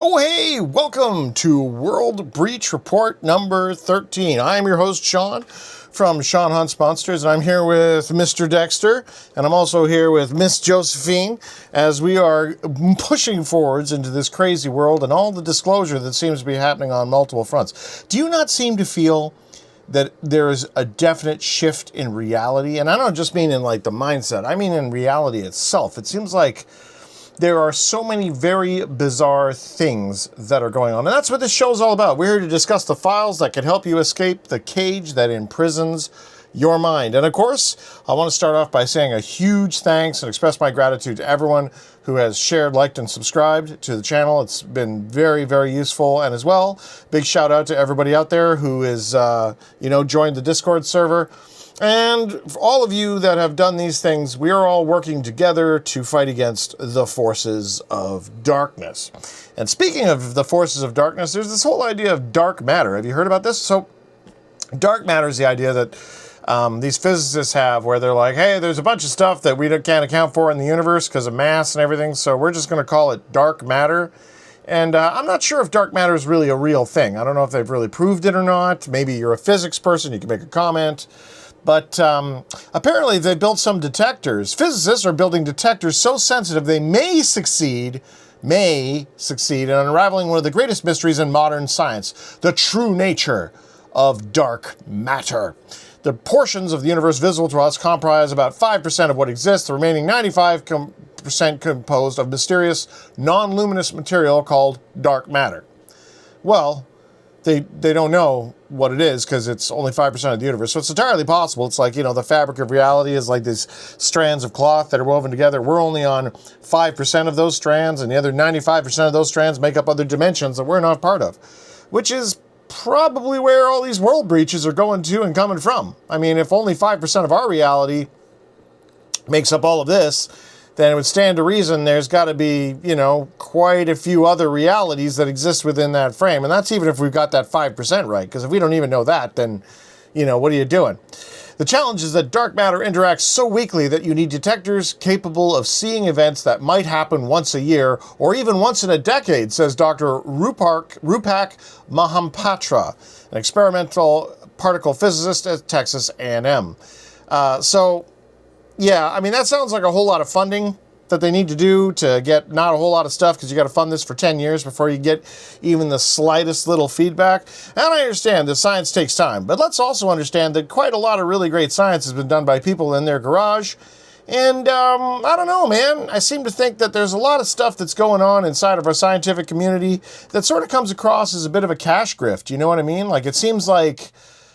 Oh, hey, welcome to World Breach Report number 13. I'm your host, Sean, from Sean Hunts Monsters, and I'm here with Mr. Dexter, and I'm also here with Miss Josephine, as we are pushing forwards into this crazy world and all the disclosure that seems to be happening on multiple fronts. Do you not seem to feel that there is a definite shift in reality? And I don't just mean in like the mindset, I mean in reality itself. It seems like there are so many very bizarre things that are going on. And that's what this show is all about. We're here to discuss the files that can help you escape the cage that imprisons your mind. And of course, I want to start off by saying a huge thanks and express my gratitude to everyone who has shared, liked, and subscribed to the channel. It's been very, very useful. And as well, big shout out to everybody out there who is, joined the Discord server. And for all of you that have done these things, we are all working together to fight against the forces of darkness. And speaking of the forces of darkness, there's this whole idea of dark matter. Have you heard about this? So dark matter is the idea that these physicists have where they're like, hey, there's a bunch of stuff that we can't account for in the universe because of mass and everything, so we're just going to call it dark matter. And I'm not sure if dark matter is really a real thing. I don't know if they've really proved it or not. Maybe you're a physics person, you can make a comment. But apparently they built some detectors. Physicists are building detectors so sensitive they may succeed in unraveling one of the greatest mysteries in modern science, the true nature of dark matter. The portions of the universe visible to us comprise about 5% of what exists, the remaining 95% composed of mysterious, non-luminous material called dark matter. Well, they don't know what it is because it's only 5% of the universe. So it's entirely possible. It's like, the fabric of reality is like these strands of cloth that are woven together. We're only on 5% of those strands, and the other 95% of those strands make up other dimensions that we're not part of, which is probably where all these world breaches are going to and coming from. I mean, if only 5% of our reality makes up all of this, then it would stand to reason there's got to be, quite a few other realities that exist within that frame. And that's even if we've got that 5% right, because if we don't even know that, then, what are you doing? The challenge is that dark matter interacts so weakly that you need detectors capable of seeing events that might happen once a year or even once in a decade, says Dr. Rupak Mahampatra, an experimental particle physicist at Texas A&M. Yeah, I mean, that sounds like a whole lot of funding that they need to do to get not a whole lot of stuff because you got to fund this for 10 years before you get even the slightest little feedback. And I understand that science takes time, but let's also understand that quite a lot of really great science has been done by people in their garage. And I don't know, man. I seem to think that there's a lot of stuff that's going on inside of our scientific community that sort of comes across as a bit of a cash grift. You know what I mean? Like, it seems like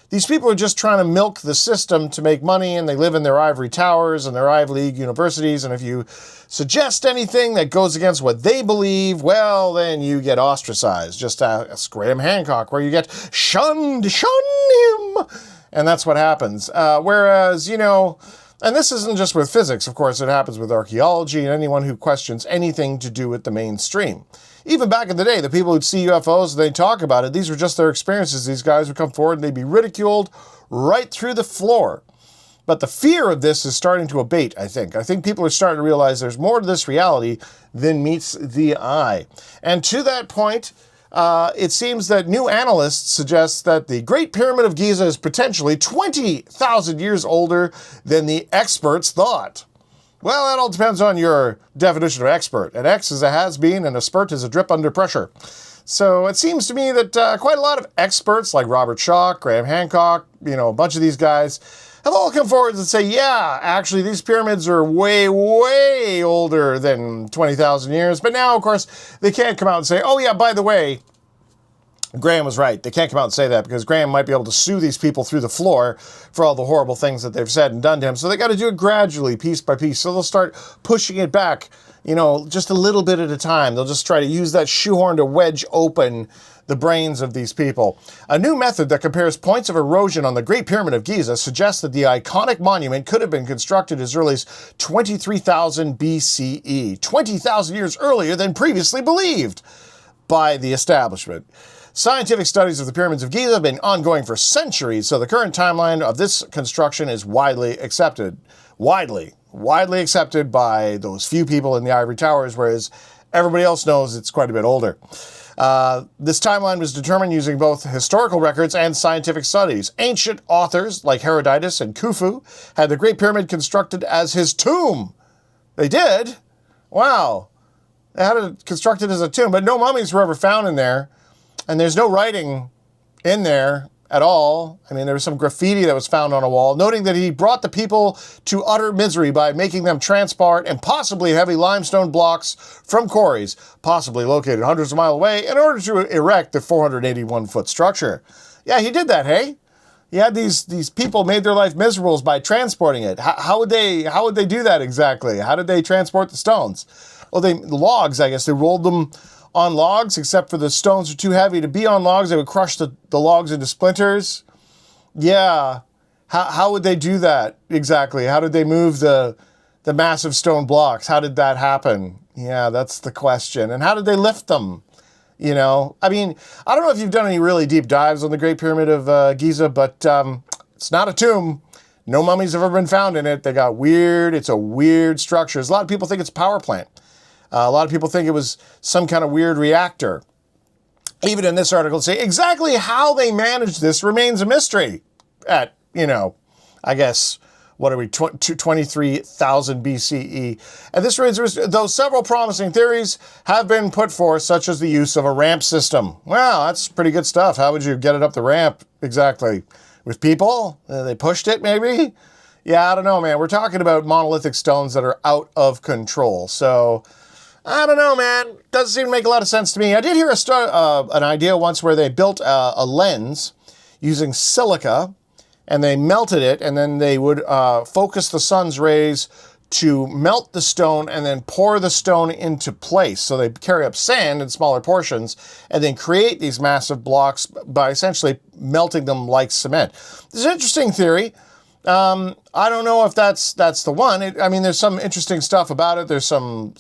these people are just trying to milk the system to make money, and they live in their ivory towers and their Ivy League universities, and if you suggest anything that goes against what they believe, well, then you get ostracized. Just ask Graham Hancock, where you get shunned, shun him! And that's what happens. Whereas, and this isn't just with physics, of course, it happens with archaeology and anyone who questions anything to do with the mainstream. Even back in the day, the people who'd see UFOs, they talk about it. These were just their experiences. These guys would come forward and they'd be ridiculed right through the floor. But the fear of this is starting to abate, I think. I think people are starting to realize there's more to this reality than meets the eye. And to that point, it seems that new analysts suggest that the Great Pyramid of Giza is potentially 20,000 years older than the experts thought. Well, that all depends on your definition of expert. An X is a has-been and a spurt is a drip under pressure. So it seems to me that quite a lot of experts like Robert Schoch, Graham Hancock, a bunch of these guys have all come forward and say, yeah, actually these pyramids are way, way older than 20,000 years. But now, of course, they can't come out and say, oh yeah, by the way, Graham was right. They can't come out and say that because Graham might be able to sue these people through the floor for all the horrible things that they've said and done to him. So they got to do it gradually, piece by piece. So they'll start pushing it back, just a little bit at a time. They'll just try to use that shoehorn to wedge open the brains of these people. A new method that compares points of erosion on the Great Pyramid of Giza suggests that the iconic monument could have been constructed as early as 23,000 BCE, 20,000 years earlier than previously believed by the establishment. Scientific studies of the pyramids of Giza have been ongoing for centuries, so the current timeline of this construction is widely accepted. Widely accepted by those few people in the ivory towers, whereas Everybody else knows it's quite a bit older. This timeline was determined using both historical records and scientific studies. Ancient authors like Herodotus and Khufu had the Great Pyramid constructed as his tomb. They did? Wow. They had it constructed as a tomb, but no mummies were ever found in there, and there's no writing in there at all. I mean, there was some graffiti that was found on a wall, noting that he brought the people to utter misery by making them transport and possibly heavy limestone blocks from quarries, possibly located hundreds of miles away, in order to erect the 481-foot structure. Yeah, he did that, hey? He had these people made their life miserable by transporting it. How would they do that exactly? How did they transport the stones? Well, the logs, I guess, they rolled them on logs, except for the stones were too heavy to be on logs. They would crush the logs into splinters. Yeah. How would they do that exactly? How did they move the massive stone blocks? How did that happen? Yeah, that's the question. And how did they lift them? You know, I mean, I don't know if you've done any really deep dives on the Great Pyramid of Giza, but it's not a tomb. No mummies have ever been found in it. They got weird. It's a weird structure. A lot of people think it's a power plant. A lot of people think it was some kind of weird reactor. Even in this article, say exactly how they managed this remains a mystery at, you know, I guess, what are we, 23,000 BCE. At this rate, though several promising theories have been put forth, such as the use of a ramp system. Wow, that's pretty good stuff. How would you get it up the ramp exactly? With people? They pushed it, maybe? Yeah, I don't know, man. We're talking about monolithic stones that are out of control. So, I don't know, man. Doesn't seem to make a lot of sense to me. I did hear an idea once where they built a lens using silica, and they melted it, and then they would focus the sun's rays to melt the stone and then pour the stone into place. So they carry up sand in smaller portions and then create these massive blocks by essentially melting them like cement. This is an interesting theory. I don't know if that's the one. I mean, there's some interesting stuff about it. There's some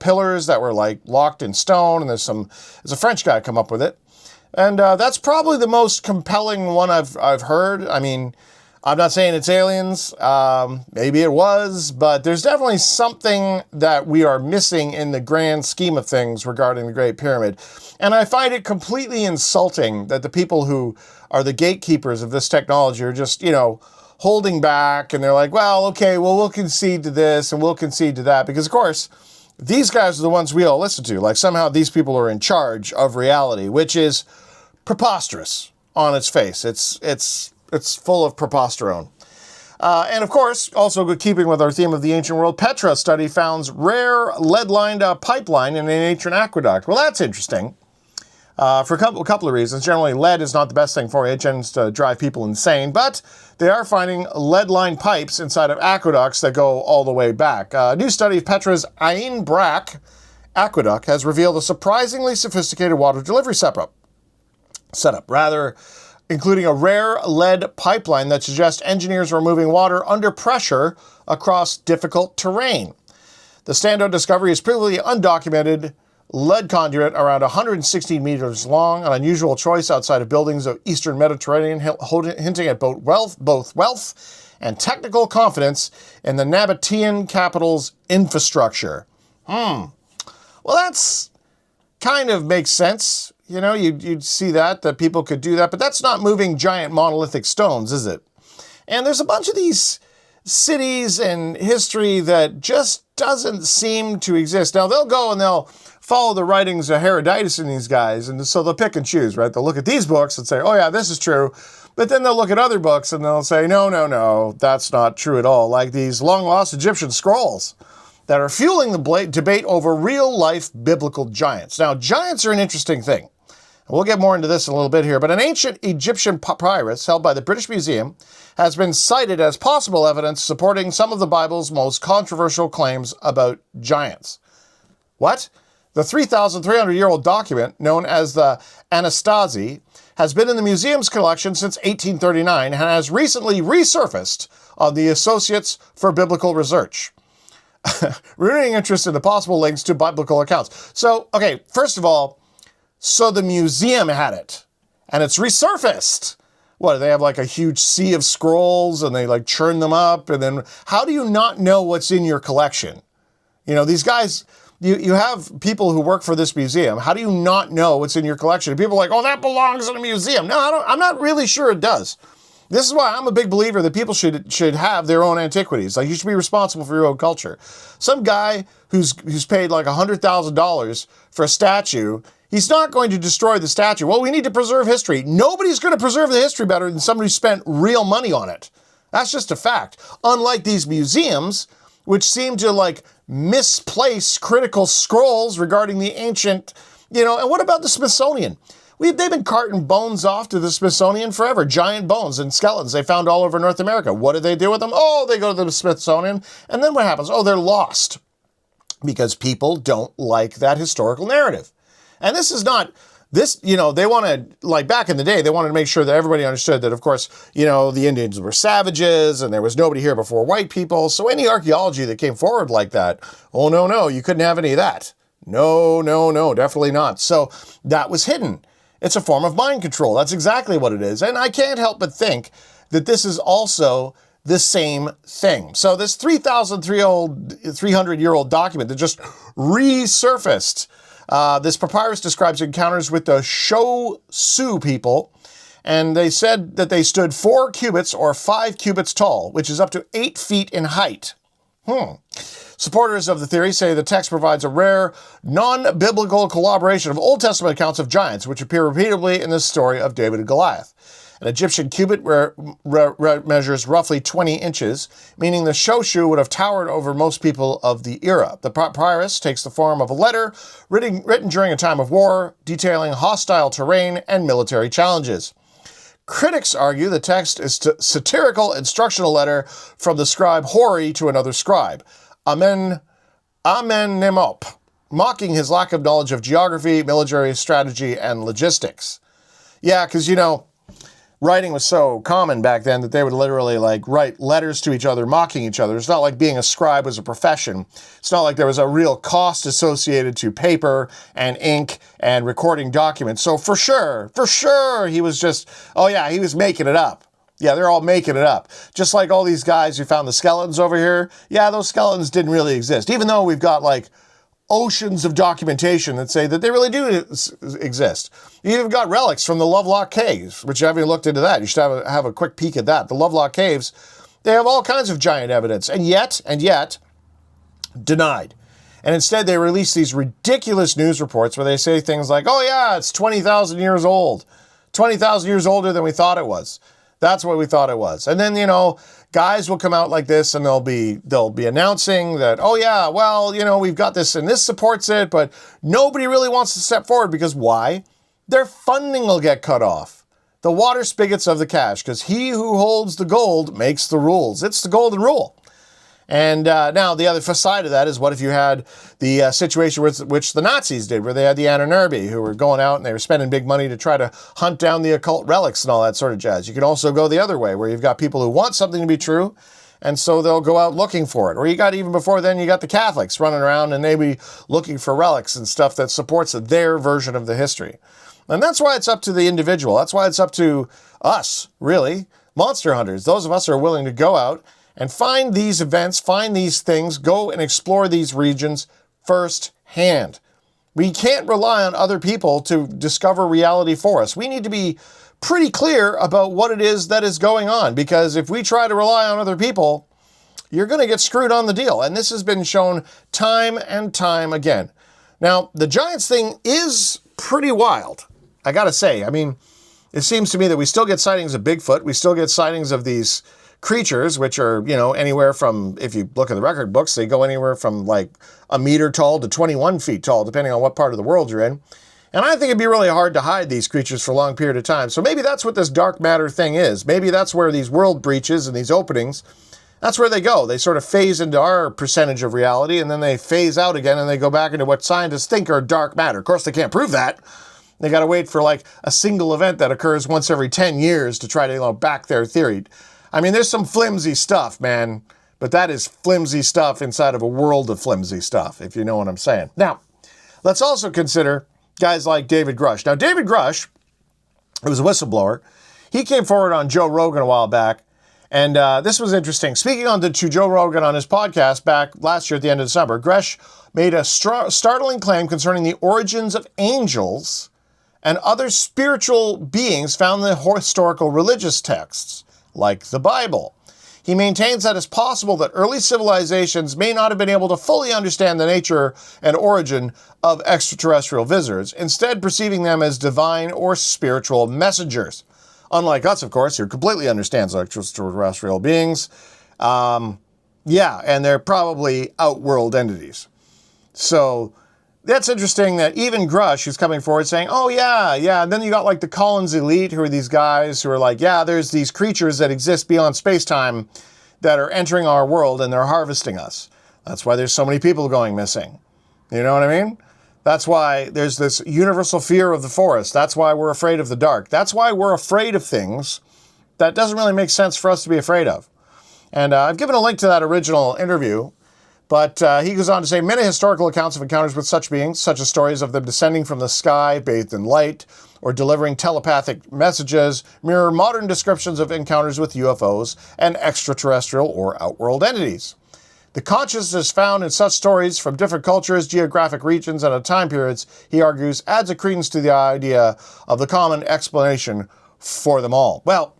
pillars that were like locked in stone, and there's a French guy come up with it. And that's probably the most compelling one I've heard. I mean, I'm not saying it's aliens. Maybe it was, but there's definitely something that we are missing in the grand scheme of things regarding the Great Pyramid. And I find it completely insulting that the people who are the gatekeepers of this technology are just, you know, holding back. And they're like, well, okay, well, we'll concede to this and we'll concede to that. Because, of course, these guys are the ones we all listen to. Like, somehow these people are in charge of reality, which is preposterous on its face. It's full of preposterone. And of course, also keeping with our theme of the ancient world, Petra study found rare lead-lined pipeline in an ancient aqueduct. Well, that's interesting for a couple of reasons. Generally, lead is not the best thing for you. It tends to drive people insane. But they are finding lead-lined pipes inside of aqueducts that go all the way back. A new study of Petra's Ain Brak aqueduct has revealed a surprisingly sophisticated water delivery setup, including a rare lead pipeline that suggests engineers were moving water under pressure across difficult terrain. The standout discovery is purely undocumented lead conduit around 116 meters long, an unusual choice outside of buildings of Eastern Mediterranean, hinting at both wealth and technical confidence in the Nabatean capital's infrastructure. Well, that's kind of makes sense. You know, you'd see that people could do that, but that's not moving giant monolithic stones, is it? And there's a bunch of these cities and history that just doesn't seem to exist. Now, they'll go and they'll follow the writings of Herodotus and these guys, and so they'll pick and choose, right? They'll look at these books and say, oh yeah, this is true. But then they'll look at other books and they'll say, no, that's not true at all. Like these long-lost Egyptian scrolls that are fueling the debate over real-life biblical giants. Now, giants are an interesting thing. We'll get more into this in a little bit here, but an ancient Egyptian papyrus held by the British Museum has been cited as possible evidence supporting some of the Bible's most controversial claims about giants. What? The 3,300-year-old document, known as the Aphantasia, has been in the museum's collection since 1839 and has recently resurfaced on the Associates for Biblical Research, renewing interest in the possible links to biblical accounts. So, okay, first of all, so the museum had it, and it's resurfaced. What, do they have like a huge sea of scrolls, and they like churn them up, and then how do you not know what's in your collection? You know, these guys, you have people who work for this museum. How do you not know what's in your collection? And people are like, oh, that belongs in a museum. No, I'm not really sure it does. This is why I'm a big believer that people should have their own antiquities. Like, you should be responsible for your own culture. Some guy who's paid like $100,000 for a statue, he's not going to destroy the statue. Well, we need to preserve history. Nobody's going to preserve the history better than somebody who spent real money on it. That's just a fact. Unlike these museums, which seem to like misplace critical scrolls regarding the ancient, and what about the Smithsonian? They've been carting bones off to the Smithsonian forever. Giant bones and skeletons they found all over North America. What do they do with them? Oh, they go to the Smithsonian. And then what happens? Oh, they're lost. Because people don't like that historical narrative. And this is not, they want to, like back in the day, they wanted to make sure that everybody understood that, of course, the Indians were savages and there was nobody here before white people. So any archaeology that came forward like that, oh, no, you couldn't have any of that. No, definitely not. So that was hidden. It's a form of mind control. That's exactly what it is. And I can't help but think that this is also the same thing. So this 300-year-old document that just resurfaced, this papyrus describes encounters with the Sioux people, and they said that they stood 4 cubits or 5 cubits tall, which is up to 8 feet in height. Supporters of the theory say the text provides a rare, non-biblical corroboration of Old Testament accounts of giants, which appear repeatedly in the story of David and Goliath. An Egyptian cubit measures roughly 20 inches, meaning the Sioux would have towered over most people of the era. The papyrus takes the form of a letter written during a time of war, detailing hostile terrain and military challenges. Critics argue the text is a satirical instructional letter from the scribe Hori to another scribe, Amenemop, mocking his lack of knowledge of geography, military strategy, and logistics. Yeah, because, writing was so common back then that they would literally write letters to each other, mocking each other. It's not like being a scribe was a profession. It's not like there was a real cost associated to paper and ink and recording documents. So for sure, he was just, he was making it up. Yeah, they're all making it up. Just like all these guys who found the skeletons over here. Yeah, those skeletons didn't really exist. Even though we've got oceans of documentation that say that they really do exist. You've even got relics from the Lovelock Caves, which you haven't looked into that. You should have a quick peek at that. The Lovelock Caves, they have all kinds of giant evidence, and yet, denied. And instead, they release these ridiculous news reports where they say things like, oh yeah, it's 20,000 years old. 20,000 years older than we thought it was. That's what we thought it was. And then, guys will come out like this and they'll be announcing that, oh yeah, well, we've got this and this supports it, but nobody really wants to step forward because why? Their funding will get cut off. The water spigots of the cash, because he who holds the gold makes the rules. It's the golden rule. And now the other side of that is what if you had the situation which the Nazis did, where they had the Anunnaki who were going out and they were spending big money to try to hunt down the occult relics and all that sort of jazz. You can also go the other way, where you've got people who want something to be true, and so they'll go out looking for it. Or you got, even before then, you got the Catholics running around and they be looking for relics and stuff that supports their version of the history. And that's why it's up to the individual. That's why it's up to us, really, monster hunters. Those of us who are willing to go out and find these events, find these things, go and explore these regions firsthand. We can't rely on other people to discover reality for us. We need to be pretty clear about what it is that is going on, because if we try to rely on other people, you're going to get screwed on the deal. And this has been shown time and time again. Now, the giants thing is pretty wild, I got to say. I mean, it seems to me that we still get sightings of Bigfoot. We still get sightings of these creatures, which are, anywhere from, if you look at the record books, they go anywhere from a meter tall to 21 feet tall, depending on what part of the world you're in. And I think it'd be really hard to hide these creatures for a long period of time. So maybe that's what this dark matter thing is. Maybe that's where these world breaches and these openings, that's where they go. They sort of phase into our percentage of reality, and then they phase out again, and they go back into what scientists think are dark matter. Of course, they can't prove that. They got to wait for a single event that occurs once every 10 years to try to back their theory. I mean, there's some flimsy stuff, man, but that is flimsy stuff inside of a world of flimsy stuff, if you know what I'm saying. Now, let's also consider guys like David Grusch. Now, David Grusch, who was a whistleblower, he came forward on Joe Rogan a while back, and this was interesting. Speaking to Joe Rogan on his podcast back last year at the end of December, Grusch made a startling claim concerning the origins of angels and other spiritual beings found in the historical religious texts, like the Bible. He maintains that it's possible that early civilizations may not have been able to fully understand the nature and origin of extraterrestrial visitors, instead perceiving them as divine or spiritual messengers. Unlike us, of course, who completely understands extraterrestrial beings. Yeah, and they're probably outworld entities. So that's interesting that even Grusch, who's coming forward saying, oh, yeah. And then you got like the Collins elite, who are these guys who are like, yeah, there's these creatures that exist beyond space-time that are entering our world and they're harvesting us. That's why there's so many people going missing. You know what I mean? That's why there's this universal fear of the forest. That's why we're afraid of the dark. That's why we're afraid of things that doesn't really make sense for us to be afraid of. And I've given a link to that original interview, but he goes on to say, many historical accounts of encounters with such beings, such as stories of them descending from the sky, bathed in light, or delivering telepathic messages, mirror modern descriptions of encounters with UFOs and extraterrestrial or outworld entities. The consciousness found in such stories from different cultures, geographic regions, and time periods, he argues, adds a credence to the idea of the common explanation for them all. Well,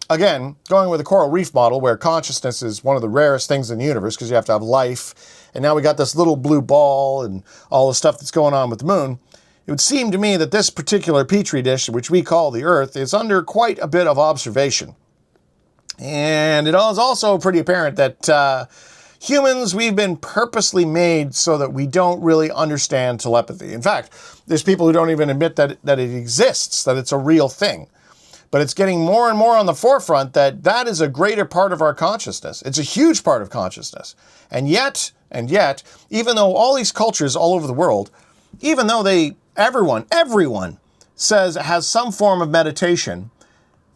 again, going with the coral reef model, where consciousness is one of the rarest things in the universe because you have to have life, and now we got this little blue ball and all the stuff that's going on with the moon, it would seem to me that this particular petri dish, which we call the Earth, is under quite a bit of observation. And it is also pretty apparent that humans, we've been purposely made so that we don't really understand telepathy. In fact, there's people who don't even admit that it exists, that it's a real thing. But it's getting more and more on the forefront that is a greater part of our consciousness. It's a huge part of consciousness. And yet, even though all these cultures all over the world, even though everyone says it has some form of meditation,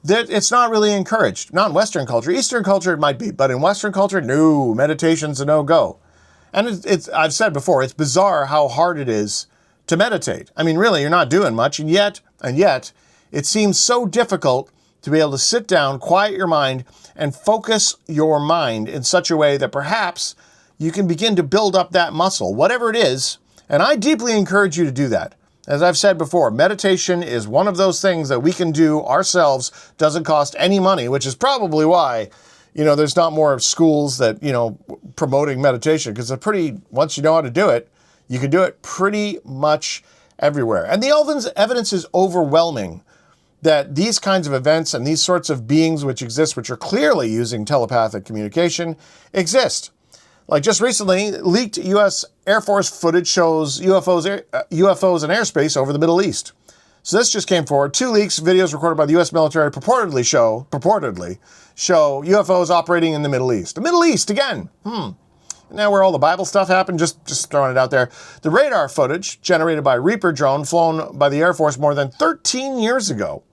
that it's not really encouraged. Not in Western culture. Eastern culture it might be, but in Western culture, no, meditation's a no-go. And I've said before, it's bizarre how hard it is to meditate. I mean, really, you're not doing much, and yet, it seems so difficult to be able to sit down, quiet your mind, and focus your mind in such a way that perhaps you can begin to build up that muscle, whatever it is. And I deeply encourage you to do that. As I've said before, meditation is one of those things that we can do ourselves, doesn't cost any money, which is probably why, there's not more schools that, promoting meditation, because once you know how to do it, you can do it pretty much everywhere. And the evidence is overwhelming that these kinds of events and these sorts of beings which exist, which are clearly using telepathic communication, exist. Like just recently, leaked U.S. Air Force footage shows UFOs in airspace over the Middle East. So this just came forward. 2 leaks, videos recorded by the U.S. military purportedly show UFOs operating in the Middle East. The Middle East again. Now where all the Bible stuff happened, just throwing it out there. The radar footage generated by Reaper drone flown by the Air Force more than 13 years ago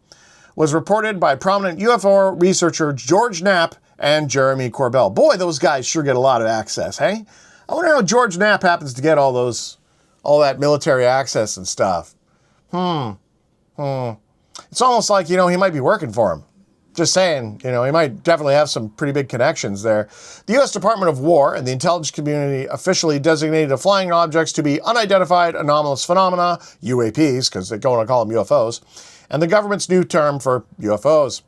was reported by prominent UFO researcher George Knapp and Jeremy Corbell. Boy, those guys sure get a lot of access, hey? I wonder how George Knapp happens to get all that military access and stuff. It's almost like, he might be working for him. Just saying, he might definitely have some pretty big connections there. The U.S. Department of War and the intelligence community officially designated the flying objects to be unidentified anomalous phenomena, UAPs, because they're going to call them UFOs, and the government's new term for UFOs.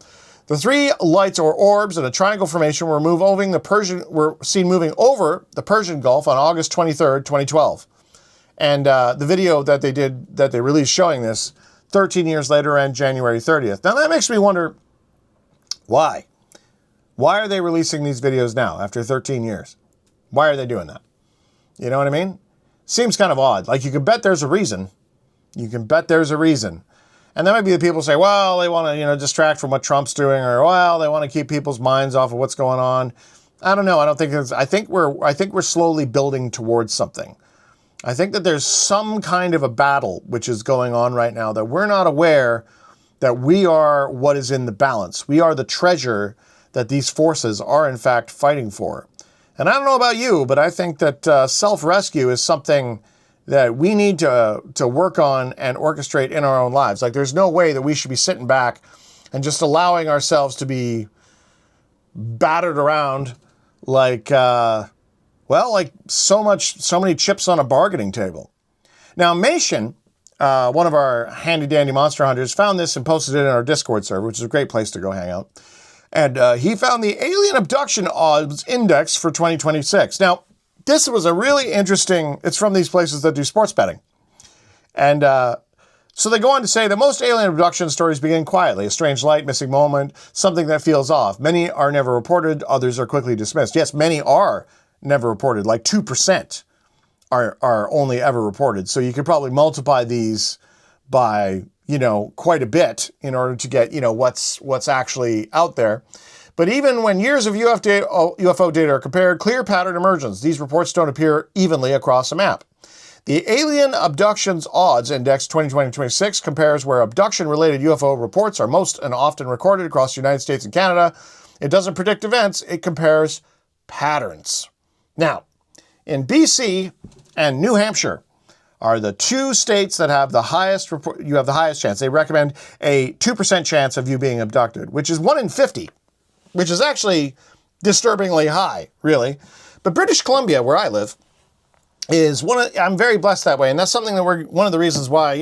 The 3 lights or orbs in a triangle formation were seen moving over the Persian Gulf on August 23rd, 2012. And the video that they released showing this 13 years later and January 30th. Now that makes me wonder, why? Why are they releasing these videos now after 13 years? Why are they doing that? You know what I mean? Seems kind of odd. Like you can bet there's a reason. And that might be the people who say, well, they want to, distract from what Trump's doing, or well, they want to keep people's minds off of what's going on. I don't know. I think we're slowly building towards something. I think that there's some kind of a battle which is going on right now that we're not aware that we are what is in the balance. We are the treasure that these forces are in fact fighting for. And I don't know about you, but I think that self-rescue is something that we need to work on and orchestrate in our own lives. Like there's no way that we should be sitting back and just allowing ourselves to be battered around like, Well, like so many chips on a bargaining table. Now, Mation, one of our handy-dandy monster hunters, found this and posted it in our Discord server, which is a great place to go hang out. And he found the alien abduction odds index for 2026. Now, this was a really interesting, it's from these places that do sports betting. And so they go on to say that most alien abduction stories begin quietly, a strange light, missing moment, something that feels off. Many are never reported, others are quickly dismissed. Yes, many are never reported, like 2% are only ever reported. So you could probably multiply these by, quite a bit in order to get, what's actually out there. But even when years of UFO data are compared, clear pattern emerges. These reports don't appear evenly across a map. The Alien Abductions Odds Index 2020-26 compares where abduction-related UFO reports are most and often recorded across the United States and Canada. It doesn't predict events, it compares patterns. Now, in BC and New Hampshire are the two states that have the highest you have the highest chance. They recommend a 2% chance of you being abducted, which is 1 in 50, which is actually disturbingly high, really. But British Columbia, where I live, is I'm very blessed that way. And that's something that one of the reasons why,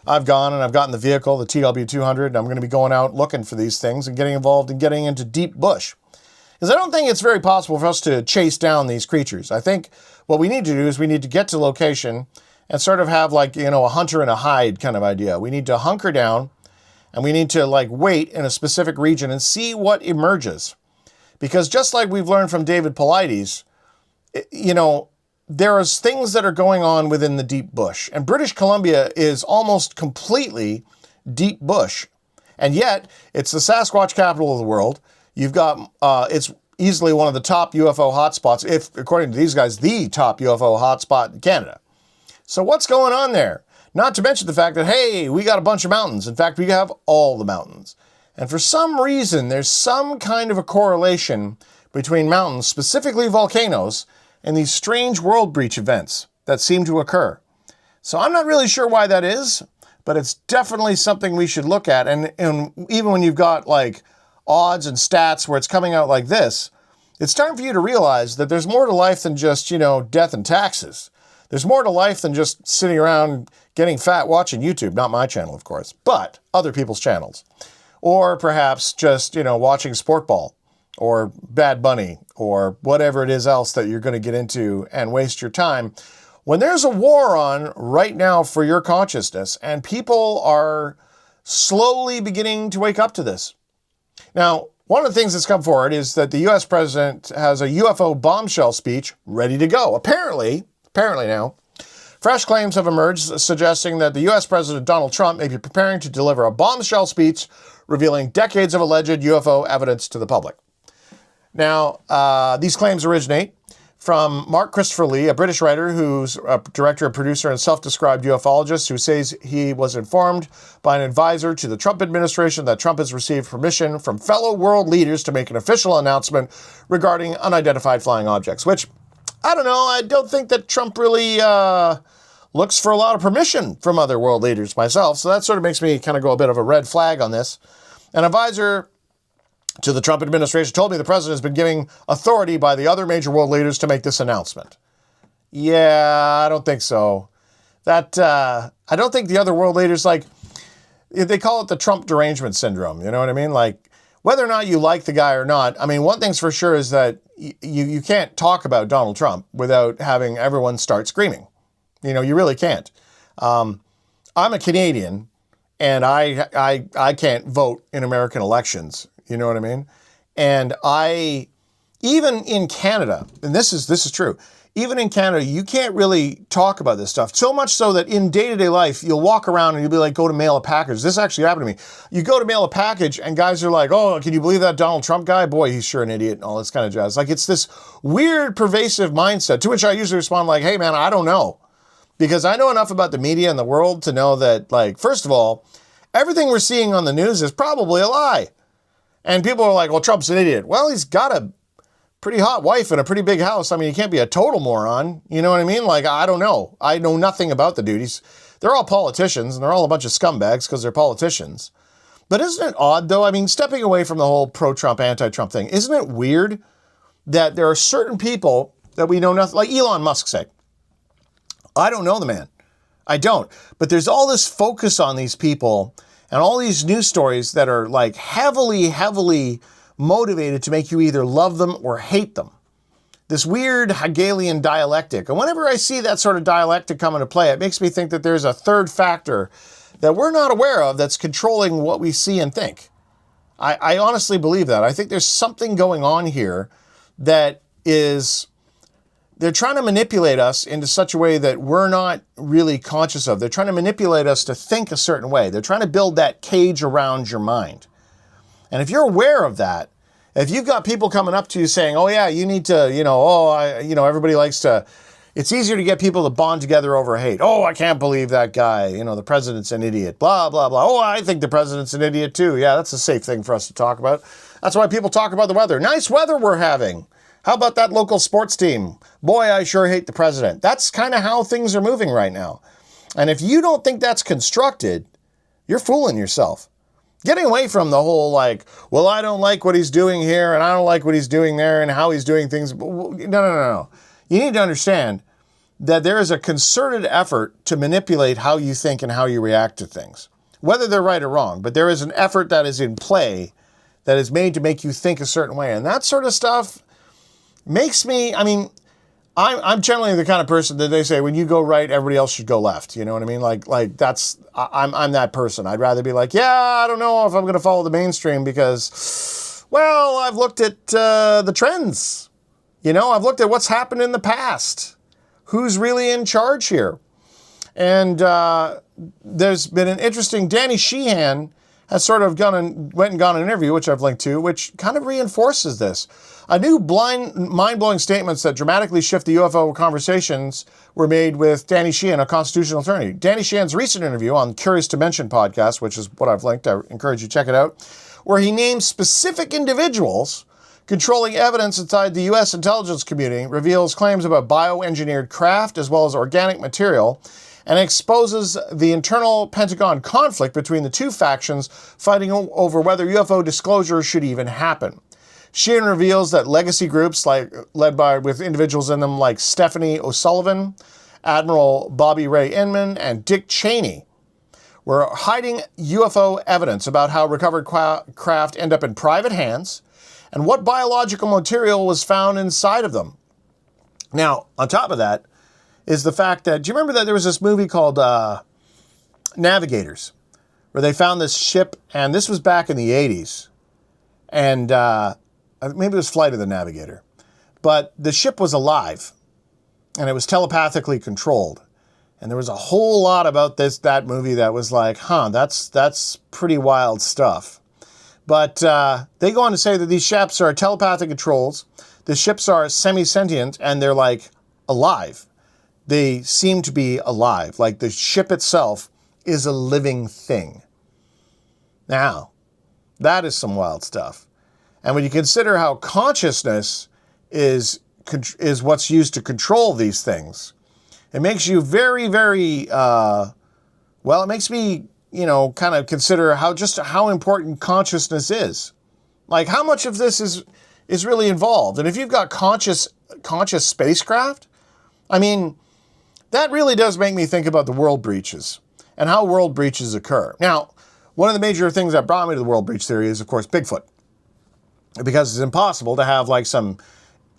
I've gone and I've gotten the vehicle, the TW200, and I'm going to be going out looking for these things and getting involved and getting into deep bush. Because I don't think it's very possible for us to chase down these creatures. I think what we need to do is we need to get to location and sort of have like, a hunter and a hide kind of idea. We need to hunker down and we need to wait in a specific region and see what emerges. Because just like we've learned from David Paulides, there are things that are going on within the deep bush. And British Columbia is almost completely deep bush. And yet, it's the Sasquatch capital of the world. You've got, it's easily one of the top UFO hotspots, if, according to these guys, the top UFO hotspot in Canada. So what's going on there? Not to mention the fact that, hey, we got a bunch of mountains. In fact, we have all the mountains. And for some reason, there's some kind of a correlation between mountains, specifically volcanoes, and these strange world breach events that seem to occur. So I'm not really sure why that is, but it's definitely something we should look at. And even when you've got odds and stats where it's coming out like this, it's time for you to realize that there's more to life than just, death and taxes. There's more to life than just sitting around getting fat watching YouTube. Not my channel, of course, but other people's channels. Or perhaps just, watching sport ball or Bad Bunny or whatever it is else that you're going to get into and waste your time. When there's a war on right now for your consciousness and people are slowly beginning to wake up to this. Now, one of the things that's come forward is that the U.S. president has a UFO bombshell speech ready to go. Apparently now, fresh claims have emerged suggesting that the U.S. President Donald Trump may be preparing to deliver a bombshell speech revealing decades of alleged UFO evidence to the public. Now, these claims originate from Mark Christopher Lee, a British writer who's a director, producer, and self-described ufologist who says he was informed by an advisor to the Trump administration that Trump has received permission from fellow world leaders to make an official announcement regarding unidentified flying objects, which, I don't know, I don't think that Trump really looks for a lot of permission from other world leaders myself, so that sort of makes me kind of go a bit of a red flag on this. An advisor to the Trump administration told me the president has been given authority by the other major world leaders to make this announcement. Yeah, I don't think so. I don't think the other world leaders, they call it the Trump derangement syndrome, you know what I mean? Whether or not you like the guy or not, I mean, one thing's for sure is that you can't talk about Donald Trump without having everyone start screaming. You really can't. I'm a Canadian, and I can't vote in American elections. You know what I mean? And even in Canada, and this is true, even in Canada, you can't really talk about this stuff. So much so that in day-to-day life, you'll walk around and you'll be like, go to mail a package. This actually happened to me. You go to mail a package and guys are like, oh, can you believe that Donald Trump guy? Boy, he's sure an idiot and all this kind of jazz. It's this weird, pervasive mindset to which I usually respond hey, man, I don't know. Because I know enough about the media and the world to know that, first of all, everything we're seeing on the news is probably a lie. And people are like, well, Trump's an idiot. Well, he's got a pretty hot wife and a pretty big house. I mean, he can't be a total moron. You know what I mean? I don't know. I know nothing about the dude. They're all politicians, and they're all a bunch of scumbags because they're politicians. But isn't it odd, though? I mean, stepping away from the whole pro-Trump, anti-Trump thing, isn't it weird that there are certain people that we know nothing, like Elon Musk say. I don't know the man. I don't. But there's all this focus on these people and all these news stories that are like heavily, heavily motivated to make you either love them or hate them. This weird Hegelian dialectic. And whenever I see that sort of dialectic come into play, it makes me think that there's a third factor that we're not aware of that's controlling what we see and think. I honestly believe that. I think there's something going on here that is, they're trying to manipulate us into such a way that we're not really conscious of. They're trying to manipulate us to think a certain way. They're trying to build that cage around your mind. And if you're aware of that, if you've got people coming up to you saying, oh yeah, you need to, everybody likes to, it's easier to get people to bond together over hate. Oh, I can't believe that guy, the president's an idiot, blah, blah, blah. Oh, I think the president's an idiot too. Yeah, that's a safe thing for us to talk about. That's why people talk about the weather. Nice weather we're having. How about that local sports team? Boy, I sure hate the president. That's kind of how things are moving right now. And if you don't think that's constructed, you're fooling yourself. Getting away from the whole like, well, I don't like what he's doing here and I don't like what he's doing there and how he's doing things. No. You need to understand that there is a concerted effort to manipulate how you think and how you react to things, whether they're right or wrong. But there is an effort that is in play that is made to make you think a certain way. And that sort of stuff makes me, I'm generally the kind of person that they say, when you go right, everybody else should go left. You know what I mean? Like that's, I'm that person. I'd rather be like, yeah, I don't know if I'm going to follow the mainstream because, well, I've looked at the trends. I've looked at what's happened in the past. Who's really in charge here? And there's been an interesting, Danny Sheehan has sort of went and gone an interview, which I've linked to, which kind of reinforces this. A new mind-blowing statements that dramatically shift the UFO conversations were made with Danny Sheehan, a constitutional attorney. Danny Sheehan's recent interview on Curious to Mention podcast, which is what I've linked, I encourage you to check it out, where he names specific individuals controlling evidence inside the U.S. intelligence community, reveals claims about bioengineered craft as well as organic material, and exposes the internal Pentagon conflict between the two factions fighting over whether UFO disclosure should even happen. Sheehan reveals that legacy groups with individuals in them like Stephanie O'Sullivan, Admiral Bobby Ray Inman, and Dick Cheney were hiding UFO evidence about how recovered craft end up in private hands and what biological material was found inside of them. Now, on top of that is the fact that, do you remember that there was this movie called Navigators, where they found this ship, and this was back in the 80s, and maybe it was Flight of the Navigator, but the ship was alive, and it was telepathically controlled. And there was a whole lot about that movie that was like, that's pretty wild stuff. But they go on to say that these ships are telepathic controls. The ships are semi-sentient, and they're like alive. They seem to be alive. Like the ship itself is a living thing. Now, that is some wild stuff. And when you consider how consciousness is what's used to control these things, it makes you very, very, it makes me, kind of consider how important consciousness is. Like how much of this is really involved. And if you've got conscious spacecraft, that really does make me think about the world breaches and how world breaches occur. Now, one of the major things that brought me to the world breach theory is, of course, Bigfoot. Because it's impossible to have like some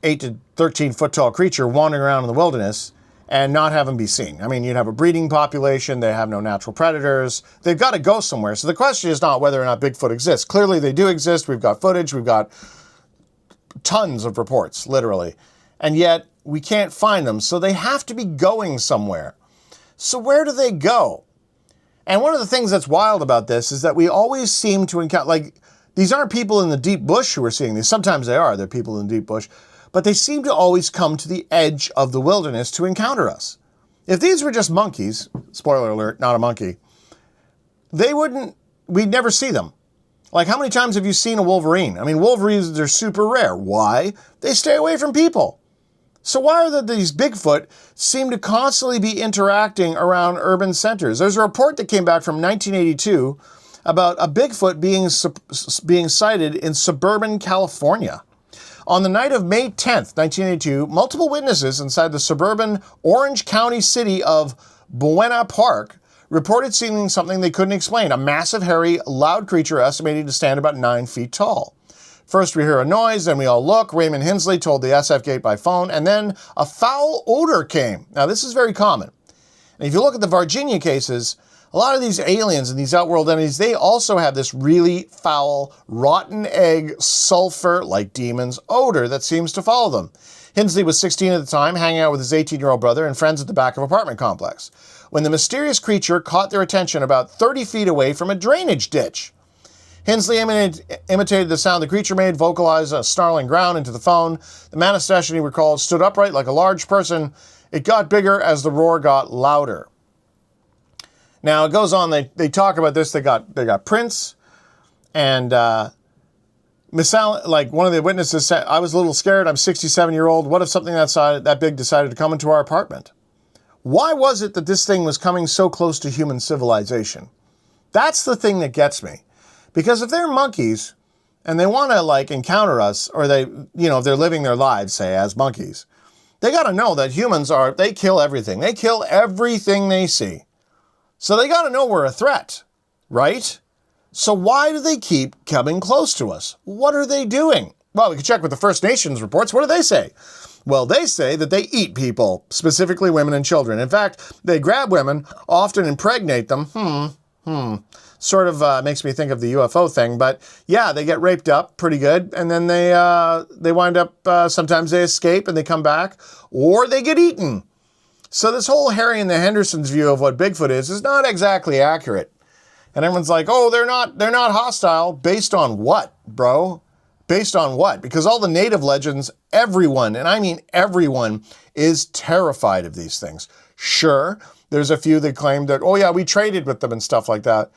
8 to 13 foot tall creature wandering around in the wilderness and not have them be seen. You'd have a breeding population, they have no natural predators, they've got to go somewhere. So the question is not whether or not Bigfoot exists. Clearly they do exist, we've got footage, we've got tons of reports, literally. And yet we can't find them, so they have to be going somewhere. So where do they go? And one of the things that's wild about this is that we always seem to encounter, these aren't people in the deep bush who are seeing these. Sometimes they're people in the deep bush. But they seem to always come to the edge of the wilderness to encounter us. If these were just monkeys, spoiler alert, not a monkey, we'd never see them. Like how many times have you seen a wolverine? Wolverines are super rare. Why? They stay away from people. So why are these Bigfoot seem to constantly be interacting around urban centers? There's a report that came back from 1982 about a Bigfoot being sighted in suburban California. On the night of May 10th, 1982, multiple witnesses inside the suburban Orange County city of Buena Park reported seeing something they couldn't explain, a massive, hairy, loud creature estimated to stand about 9 feet tall. First we hear a noise, then we all look. Raymond Hensley told the SF Gate by phone, and then a foul odor came. Now this is very common. And if you look at the Virginia cases, a lot of these aliens and these outworld entities, they also have this really foul, rotten egg, sulfur, like demons, odor that seems to follow them. Hensley was 16 at the time, hanging out with his 18-year-old brother and friends at the back of an apartment complex, when the mysterious creature caught their attention about 30 feet away from a drainage ditch. Hensley imitated the sound the creature made, vocalized a snarling growl into the phone. The man of station, he recalled, stood upright like a large person. It got bigger as the roar got louder. Now it goes on, they talk about this, they got prints, and like one of the witnesses said, I was a little scared, I'm 67-year-old, what if something that big decided to come into our apartment? Why was it that this thing was coming so close to human civilization? That's the thing that gets me. Because if they're monkeys and they want to like encounter us, or they, if they're living their lives, say, as monkeys, they got to know that humans they kill everything. They kill everything they see. So they got to know we're a threat, right? So why do they keep coming close to us? What are they doing? Well, we can check with the First Nations reports. What do they say? Well, they say that they eat people, specifically women and children. In fact, they grab women, often impregnate them. Sort of makes me think of the UFO thing, but yeah, they get raped up pretty good, and then they wind up, sometimes they escape and they come back, or they get eaten. So this whole Harry and the Hendersons view of what Bigfoot is not exactly accurate. And everyone's like, oh, they're not hostile. Based on what, bro? Based on what? Because all the native legends, everyone, and I mean everyone, is terrified of these things. Sure, there's a few that claim that, oh yeah, we traded with them and stuff like that.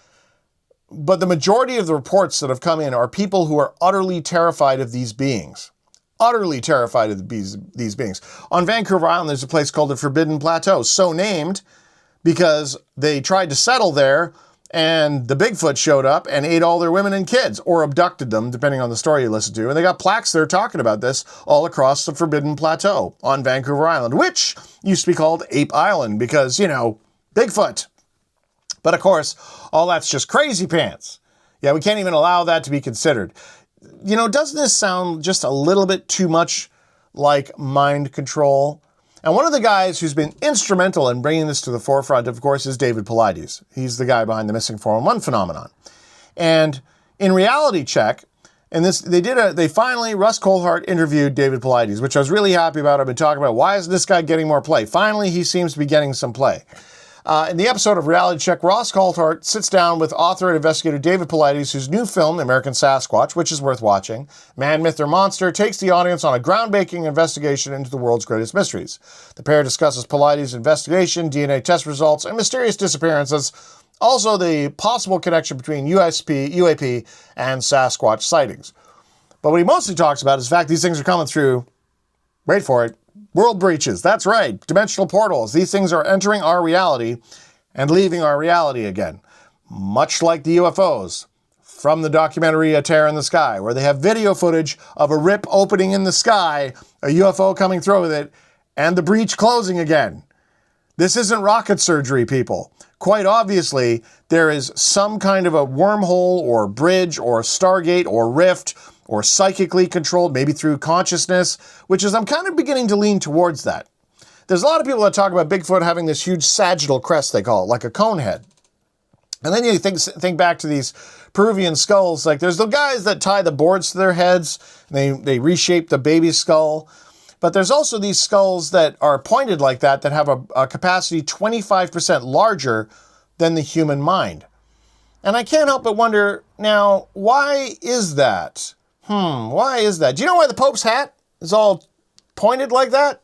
But the majority of the reports that have come in are people who are utterly terrified of these beings. Utterly terrified of these beings. On Vancouver Island, there's a place called the Forbidden Plateau, so named because they tried to settle there and the Bigfoot showed up and ate all their women and kids, or abducted them, depending on the story you listen to. And they got plaques there talking about this all across the Forbidden Plateau on Vancouver Island, which used to be called Ape Island because, Bigfoot. But of course, all that's just crazy pants. Yeah, we can't even allow that to be considered. Doesn't this sound just a little bit too much like mind control? And one of the guys who's been instrumental in bringing this to the forefront, of course, is David Paulides. He's the guy behind the missing 411 phenomenon. And in Reality Check, and Russ Coulthart interviewed David Paulides, which I was really happy about. I've been talking about, why isn't this guy getting more play? Finally, he seems to be getting some play. In the episode of Reality Check, Ross Coulthart sits down with author and investigator David Paulides, whose new film, American Sasquatch, which is worth watching, Man, Myth, or Monster, takes the audience on a groundbreaking investigation into the world's greatest mysteries. The pair discusses Paulides' investigation, DNA test results, and mysterious disappearances, also the possible connection between UAP, and Sasquatch sightings. But what he mostly talks about is the fact these things are coming through, wait for it, world breaches. That's right. Dimensional portals. These things are entering our reality and leaving our reality again. Much like the UFOs from the documentary A Tear in the Sky, where they have video footage of a rip opening in the sky, a UFO coming through with it, and the breach closing again. This isn't rocket surgery, people. Quite obviously, there is some kind of a wormhole or bridge or Stargate or rift or psychically controlled, maybe through consciousness, which is, I'm kind of beginning to lean towards that. There's a lot of people that talk about Bigfoot having this huge sagittal crest, they call it, like a cone head. And then you think back to these Peruvian skulls, like there's the guys that tie the boards to their heads, and they reshape the baby's skull. But there's also these skulls that are pointed like that have a capacity 25% larger than the human mind. And I can't help but wonder, now, why is that? Why is that? Do you know why the Pope's hat is all pointed like that?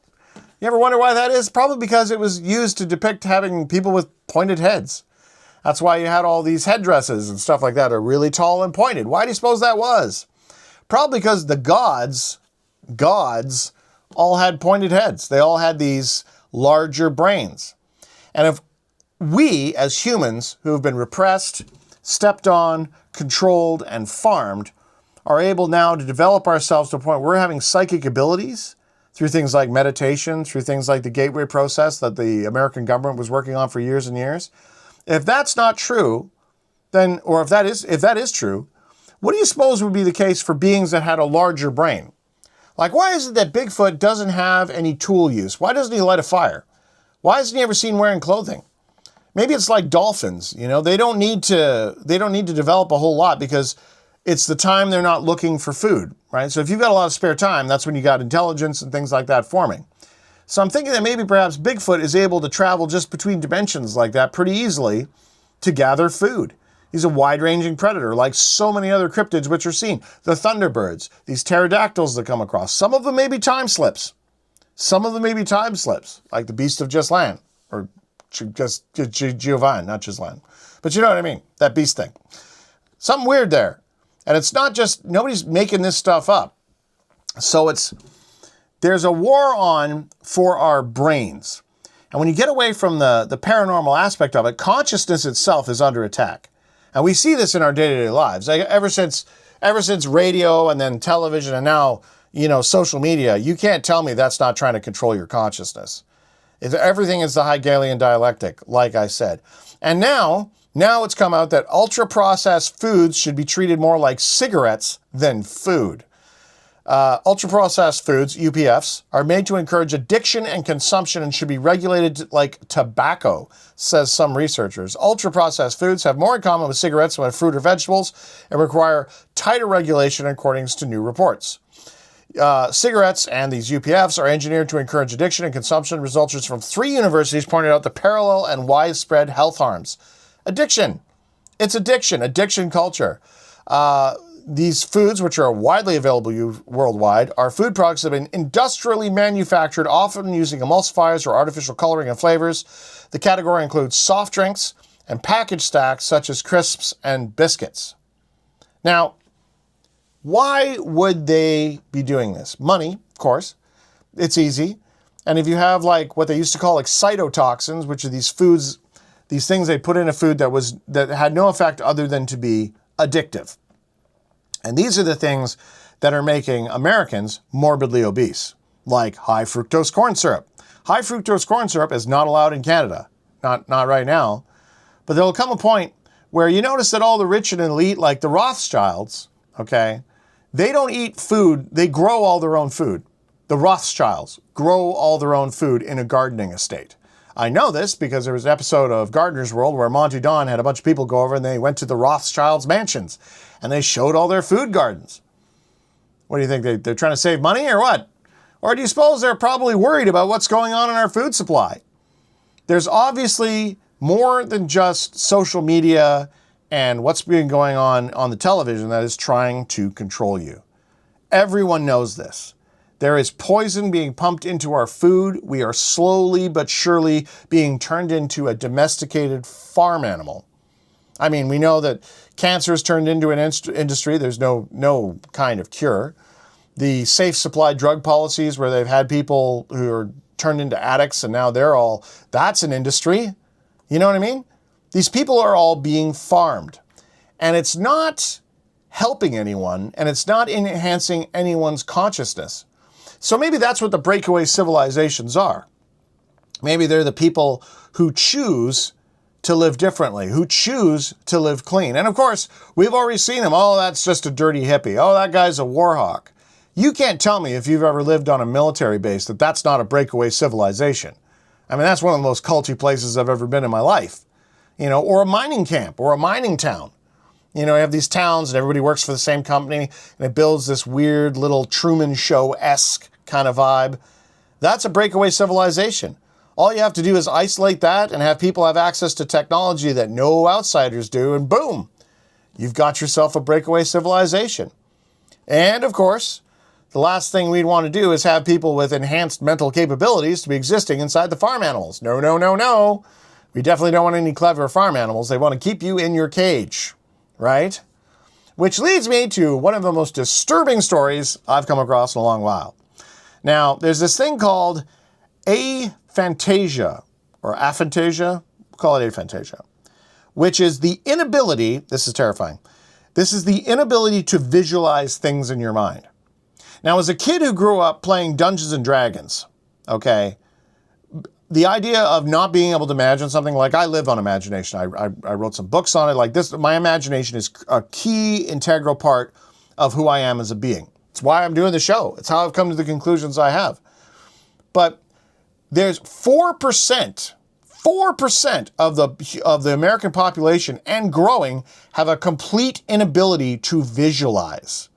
You ever wonder why that is? Probably because it was used to depict having people with pointed heads. That's why you had all these headdresses and stuff like that are really tall and pointed. Why do you suppose that was? Probably because the gods all had pointed heads. They all had these larger brains. And if we, as humans who have been repressed, stepped on, controlled, and farmed, are able now to develop ourselves to a point where we're having psychic abilities through things like meditation, through things like the gateway process that the American government was working on for years and years. If that's not true, then, or if that is true, what do you suppose would be the case for beings that had a larger brain? Like, why is it that Bigfoot doesn't have any tool use? Why doesn't he light a fire? Why isn't he ever seen wearing clothing? Maybe it's like dolphins, you know, they don't need to develop a whole lot because it's the time they're not looking for food, right? So if you've got a lot of spare time, that's when you got intelligence and things like that forming. So I'm thinking that maybe perhaps Bigfoot is able to travel just between dimensions like that pretty easily to gather food. He's a wide-ranging predator, like so many other cryptids which are seen. The thunderbirds, these pterodactyls that come across. Some of them may be time slips. Some of them may be time slips, like the beast of Gislan, or just Giovanni, not Gislan. But you know what I mean, that beast thing. Something weird there. And it's not just, nobody's making this stuff up. So there's a war on for our brains. And when you get away from the paranormal aspect of it, consciousness itself is under attack. And we see this in our day-to-day lives. Like ever since radio and then television and now, you know, social media, you can't tell me that's not trying to control your consciousness. Everything is the Hegelian dialectic, like I said. And now it's come out that ultra-processed foods should be treated more like cigarettes than food. Ultra-processed foods, UPFs, are made to encourage addiction and consumption and should be regulated like tobacco, says some researchers. Ultra-processed foods have more in common with cigarettes than with fruit or vegetables and require tighter regulation according to new reports. Cigarettes and these UPFs are engineered to encourage addiction and consumption. Researchers from 3 universities pointed out the parallel and widespread health harms. Addiction. It's addiction culture. These foods, which are widely available worldwide, are food products that have been industrially manufactured, often using emulsifiers or artificial coloring and flavors. The category includes soft drinks and packaged snacks such as crisps and biscuits. Now, why would they be doing this? Money, of course. It's easy. And if you have like what they used to call excitotoxins, which are these foods, these things they put in a food that had no effect other than to be addictive. And these are the things that are making Americans morbidly obese, like high fructose corn syrup. High fructose corn syrup is not allowed in Canada. Not right now. But there'll come a point where you notice that all the rich and elite, like the Rothschilds, okay, they don't eat food, they grow all their own food. The Rothschilds grow all their own food in a gardening estate. I know this because there was an episode of Gardener's World where Monty Don had a bunch of people go over and they went to the Rothschilds' mansions and they showed all their food gardens. What do you think? They're trying to save money or what? Or do you suppose they're probably worried about what's going on in our food supply? There's obviously more than just social media and what's been going on the television that is trying to control you. Everyone knows this. There is poison being pumped into our food. We are slowly but surely being turned into a domesticated farm animal. I mean, we know that cancer is turned into an industry. There's no kind of cure. The safe supply drug policies where they've had people who are turned into addicts and now that's an industry. You know what I mean? These people are all being farmed. And it's not helping anyone and it's not enhancing anyone's consciousness. So maybe that's what the breakaway civilizations are. Maybe they're the people who choose to live differently, who choose to live clean. And of course, we've already seen them. Oh, that's just a dirty hippie. Oh, that guy's a war hawk. You can't tell me if you've ever lived on a military base that that's not a breakaway civilization. I mean, that's one of the most culty places I've ever been in my life. You know, or a mining camp or a mining town. You know, you have these towns and everybody works for the same company and it builds this weird little Truman Show-esque kind of vibe. That's a breakaway civilization. All you have to do is isolate that and have people have access to technology that no outsiders do, and boom, you've got yourself a breakaway civilization. And of course, the last thing we'd want to do is have people with enhanced mental capabilities to be existing inside the farm animals. No, no, no, no. We definitely don't want any clever farm animals. They want to keep you in your cage, right? Which leads me to one of the most disturbing stories I've come across in a long while. Now, there's this thing called Aphantasia, or Aphantasia, we'll call it Aphantasia, which is the inability, this is terrifying, This is the inability to visualize things in your mind. Now, as a kid who grew up playing Dungeons and Dragons, okay, the idea of not being able to imagine something, like I live on imagination. I wrote some books on it. Like this, my imagination is a key integral part of who I am as a being. It's why I'm doing the show. It's how I've come to the conclusions I have. But there's 4% of the American population and growing have a complete inability to visualize.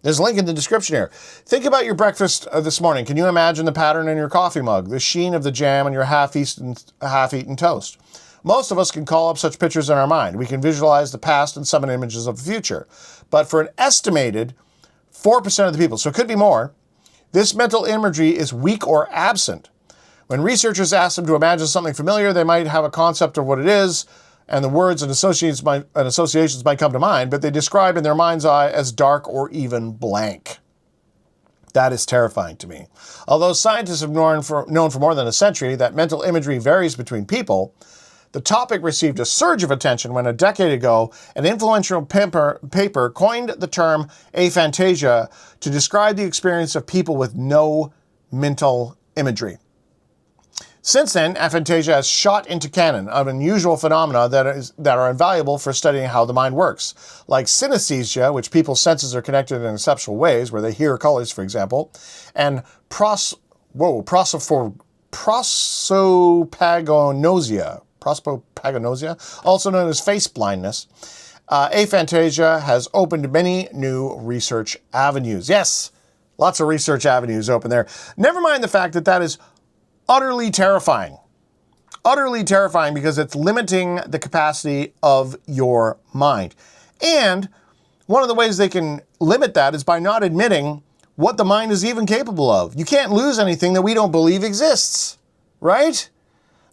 There's a link in the description here. Think about your breakfast this morning. Can you imagine the pattern in your coffee mug, the sheen of the jam on your half-eaten toast? Most of us can call up such pictures in our mind. We can visualize the past and summon images of the future. But for an estimated 4% of the people, so it could be more, this mental imagery is weak or absent. When researchers ask them to imagine something familiar, they might have a concept of what it is, and the words and associations might come to mind, but they describe in their mind's eye as dark or even blank. That is terrifying to me. Although scientists have known for more than a century that mental imagery varies between people, the topic received a surge of attention when a decade ago, an influential paper coined the term aphantasia to describe the experience of people with no mental imagery. Since then, aphantasia has shot into canon of unusual phenomena that are invaluable for studying how the mind works, like synesthesia, which people's senses are connected in exceptional ways, where they hear colors, for example, and prosopagnosia, also known as face blindness. Aphantasia has opened many new research avenues. Yes, lots of research avenues open there. Never mind the fact that that is utterly terrifying. Utterly terrifying because it's limiting the capacity of your mind. And one of the ways they can limit that is by not admitting what the mind is even capable of. You can't lose anything that we don't believe exists, right?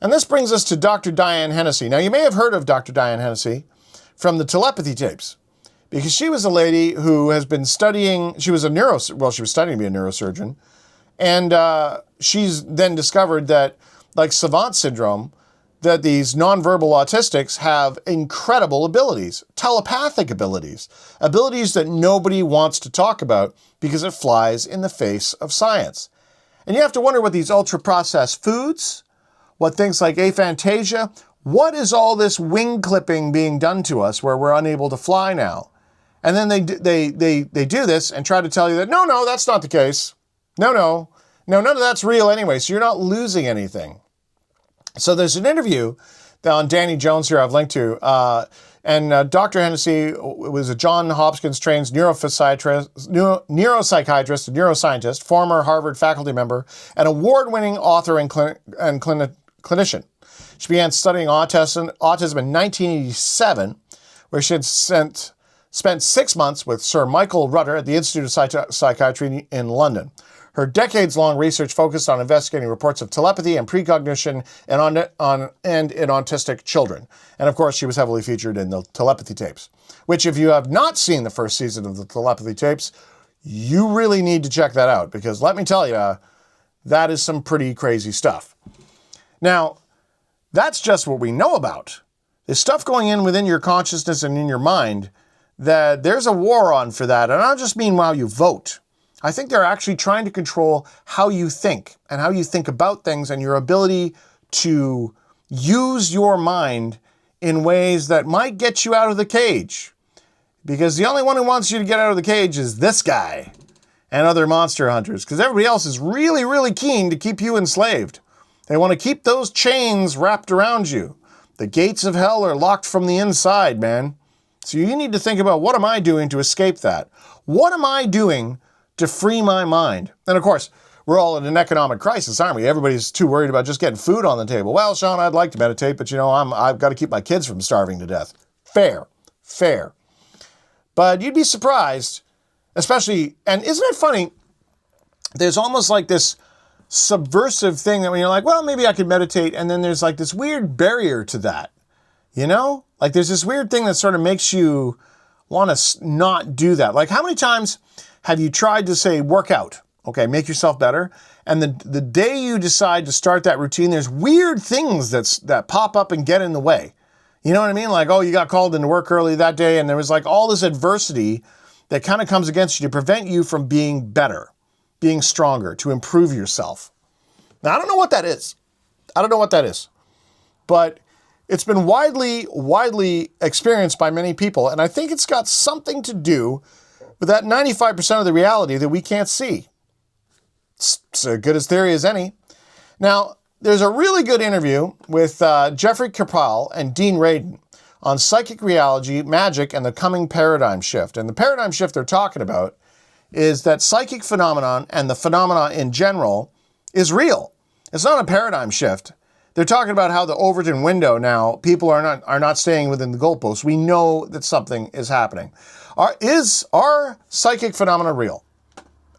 And this brings us to Dr. Diane Hennacy. Now, you may have heard of Dr. Diane Hennacy from the telepathy tapes, because she was a lady who has been studying, she was studying to be a neurosurgeon, and she's then discovered that, like savant syndrome, that these nonverbal autistics have incredible abilities, telepathic abilities, abilities that nobody wants to talk about because it flies in the face of science. And you have to wonder what these ultra-processed foods, what things like aphantasia, what is all this wing clipping being done to us where we're unable to fly now? And then they do this and try to tell you that, no, that's not the case. No, none of that's real anyway, so you're not losing anything. So there's an interview on Danny Jones here I've linked to, and Dr. Hennacy was a Johns Hopkins trained neuropsychiatrist and neuroscientist, former Harvard faculty member, and award-winning author and clinician. She began studying autism in 1987, where she had spent 6 months with Sir Michael Rutter at the Institute of Psychiatry in London. Her decades-long research focused on investigating reports of telepathy and precognition in autistic children. And of course, she was heavily featured in the telepathy tapes, which if you have not seen the first season of the telepathy tapes, you really need to check that out, because let me tell you, that is some pretty crazy stuff. Now, that's just what we know about. There's stuff going in within your consciousness and in your mind that there's a war on for that. And I don't just mean while you vote. I think they're actually trying to control how you think and how you think about things and your ability to use your mind in ways that might get you out of the cage. Because the only one who wants you to get out of the cage is this guy and other monster hunters. Because everybody else is really, really keen to keep you enslaved. They want to keep those chains wrapped around you. The gates of hell are locked from the inside, man. So you need to think about, what am I doing to escape that? What am I doing to free my mind? And of course, we're all in an economic crisis, aren't we? Everybody's too worried about just getting food on the table. Well, Sean, I'd like to meditate, but I've got to keep my kids from starving to death. Fair. But you'd be surprised, especially, and isn't it funny? There's almost like this subversive thing that when you're like, well, maybe I could meditate, and then there's like this weird barrier to that, Like there's this weird thing that sort of makes you want to not do that. Like, how many times have you tried to say, work out, okay, make yourself better, and the day you decide to start that routine, there's weird things that pop up and get in the way. You know what I mean? Like, oh, you got called into work early that day, and there was like all this adversity that kind of comes against you to prevent you from being better, being stronger, to improve yourself. Now, I don't know what that is. I don't know what that is. But it's been widely experienced by many people, and I think it's got something to do with that 95% of the reality that we can't see. It's as good a theory as any. Now, there's a really good interview with Jeffrey Kripal and Dean Radin on psychic reality, magic, and the coming paradigm shift. And the paradigm shift they're talking about is that psychic phenomenon and the phenomena in general is real. It's not a paradigm shift. They're talking about how the Overton window now, people are not staying within the goalposts. We know that something is happening. Are psychic phenomena real?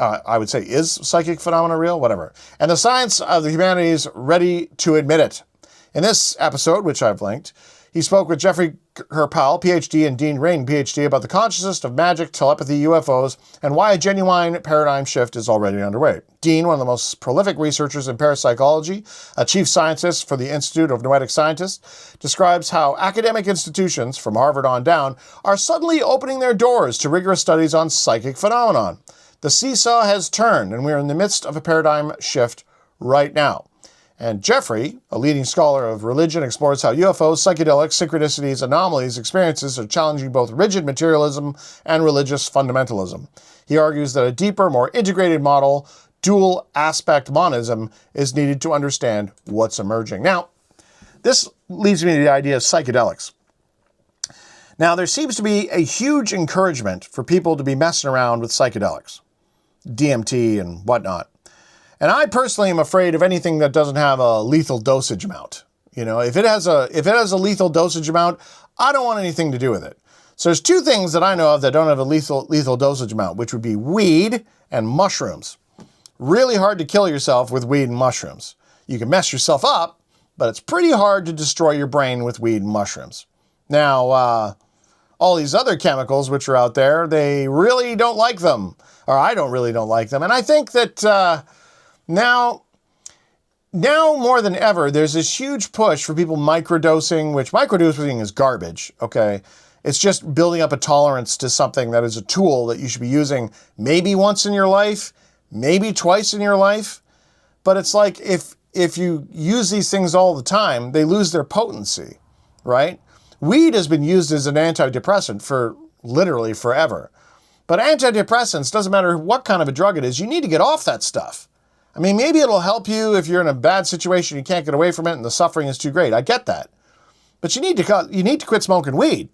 I would say, is psychic phenomena real? Whatever. And the science of the humanities ready to admit it. In this episode, which I've linked, he spoke with Jeffrey Kripal, PhD, and Dean Radin, PhD, about the consciousness of magic, telepathy, UFOs, and why a genuine paradigm shift is already underway. Dean, one of the most prolific researchers in parapsychology, a chief scientist for the Institute of Noetic Scientists, describes how academic institutions, from Harvard on down, are suddenly opening their doors to rigorous studies on psychic phenomenon. The seesaw has turned, and we're in the midst of a paradigm shift right now. And Jeffrey, a leading scholar of religion, explores how UFOs, psychedelics, synchronicities, anomalies, experiences are challenging both rigid materialism and religious fundamentalism. He argues that a deeper, more integrated model, dual aspect monism, is needed to understand what's emerging. Now, this leads me to the idea of psychedelics. Now, there seems to be a huge encouragement for people to be messing around with psychedelics, DMT and whatnot. And I personally am afraid of anything that doesn't have a lethal dosage amount. You know, if it has a lethal dosage amount, I don't want anything to do with it. So there's two things that I know of that don't have a lethal dosage amount, which would be weed and mushrooms. Really hard to kill yourself with weed and mushrooms. You can mess yourself up, but it's pretty hard to destroy your brain with weed and mushrooms. Now, all these other chemicals which are out there, they really don't like them. Or I don't like them. And I think that now more than ever, there's this huge push for people microdosing, which microdosing is garbage, okay? It's just building up a tolerance to something that is a tool that you should be using maybe once in your life, maybe twice in your life. But it's like if you use these things all the time, they lose their potency, right? Weed has been used as an antidepressant for literally forever. But antidepressants, doesn't matter what kind of a drug it is, you need to get off that stuff. I mean, maybe it'll help you if you're in a bad situation, you can't get away from it and the suffering is too great. I get that. But you need to quit smoking weed,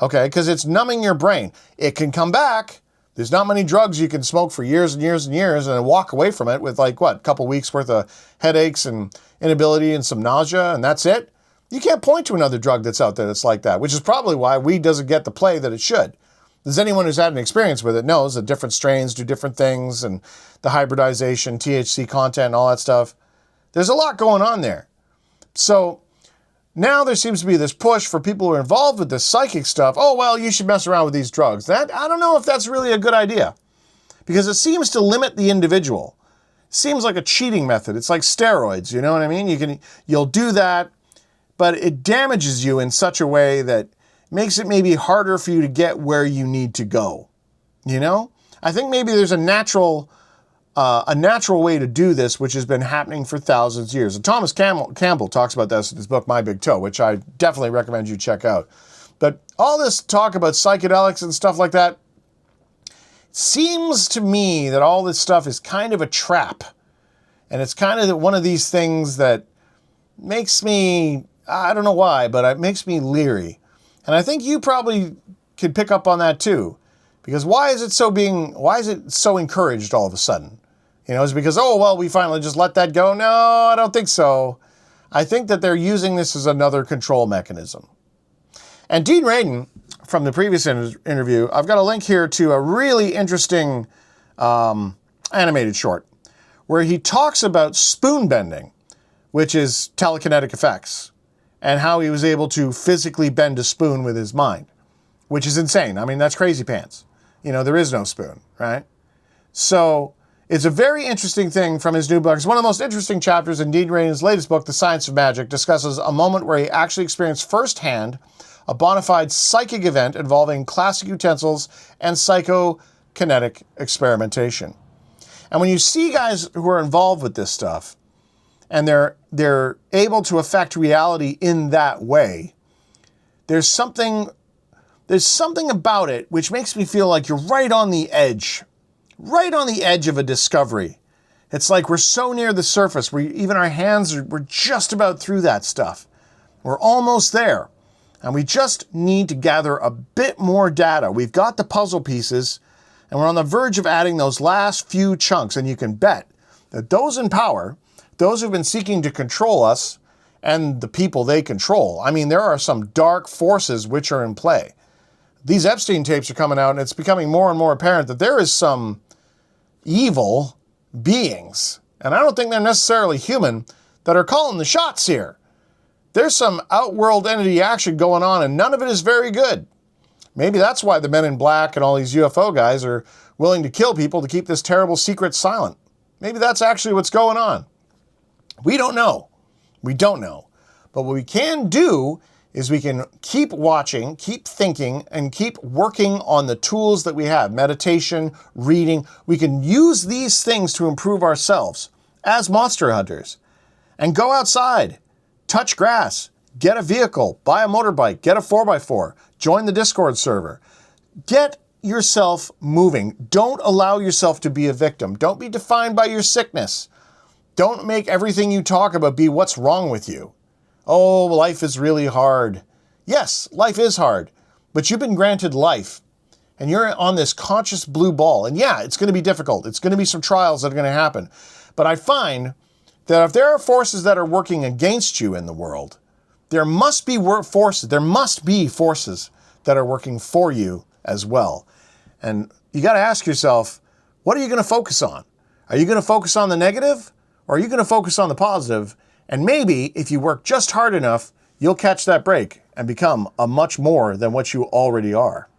okay? Because it's numbing your brain. It can come back. There's not many drugs you can smoke for years and years and years and then walk away from it with like, what, a couple weeks worth of headaches and inability and some nausea, and that's it? You can't point to another drug that's out there that's like that, which is probably why weed doesn't get the play that it should. As anyone who's had an experience with it knows that different strains do different things and the hybridization, THC content, and all that stuff. There's a lot going on there. So now there seems to be this push for people who are involved with this psychic stuff. Oh, well, you should mess around with these drugs. I don't know if that's really a good idea because it seems to limit the individual. It seems like a cheating method. It's like steroids, you know what I mean? You'll do that, but it damages you in such a way that makes it maybe harder for you to get where you need to go, you know? I think maybe there's a natural way to do this, which has been happening for thousands of years. And Thomas Campbell talks about this in his book, My Big Toe, which I definitely recommend you check out. But all this talk about psychedelics and stuff like that, seems to me that all this stuff is kind of a trap. And it's kind of one of these things that makes me, I don't know why, but it makes me leery. And I think you probably could pick up on that too. Because why is it so encouraged all of a sudden? You know, is it because, oh, well, we finally just let that go? No, I don't think so. I think that they're using this as another control mechanism. And Dean Radin, from the previous interview, I've got a link here to a really interesting animated short where he talks about spoon bending, which is telekinetic effects, and how he was able to physically bend a spoon with his mind, which is insane. I mean, that's crazy pants. You know, there is no spoon, right? So It's a very interesting thing from his new book. It's one of the most interesting chapters in Dean Radin's latest book, The Science of Magic, discusses a moment where he actually experienced firsthand a bona fide psychic event involving classic utensils and psychokinetic experimentation. And when you see guys who are involved with this stuff, and they're able to affect reality in that way, there's something about it which makes me feel like you're right on the edge of a discovery. It's like we're so near the surface, even our hands we're just about through that stuff. We're almost there. And we just need to gather a bit more data. We've got the puzzle pieces, and we're on the verge of adding those last few chunks. And you can bet that those in power, those who've been seeking to control us and the people they control, I mean, there are some dark forces which are in play. These Epstein tapes are coming out, and it's becoming more and more apparent that there is some evil beings, and I don't think they're necessarily human, that are calling the shots here. There's some outworld entity action going on, and none of it is very good. Maybe that's why the men in black and all these UFO guys are willing to kill people to keep this terrible secret silent. Maybe that's actually what's going on. We don't know. We don't know. But what we can do is we can keep watching, keep thinking, and keep working on the tools that we have. Meditation, reading. We can use these things to improve ourselves as monster hunters. And go outside. Touch grass, get a vehicle, buy a motorbike, get a 4x4, join the Discord server. Get yourself moving. Don't allow yourself to be a victim. Don't be defined by your sickness. Don't make everything you talk about be what's wrong with you. Oh, life is really hard. Yes, life is hard, but you've been granted life, and you're on this conscious blue ball. And yeah, it's going to be difficult. It's going to be some trials that are going to happen. But I find that if there are forces that are working against you in the world, there must be forces that are working for you as well. And you got to ask yourself, what are you going to focus on? Are you going to focus on the negative, or are you going to focus on the positive? And maybe if you work just hard enough, you'll catch that break and become a much more than what you already are.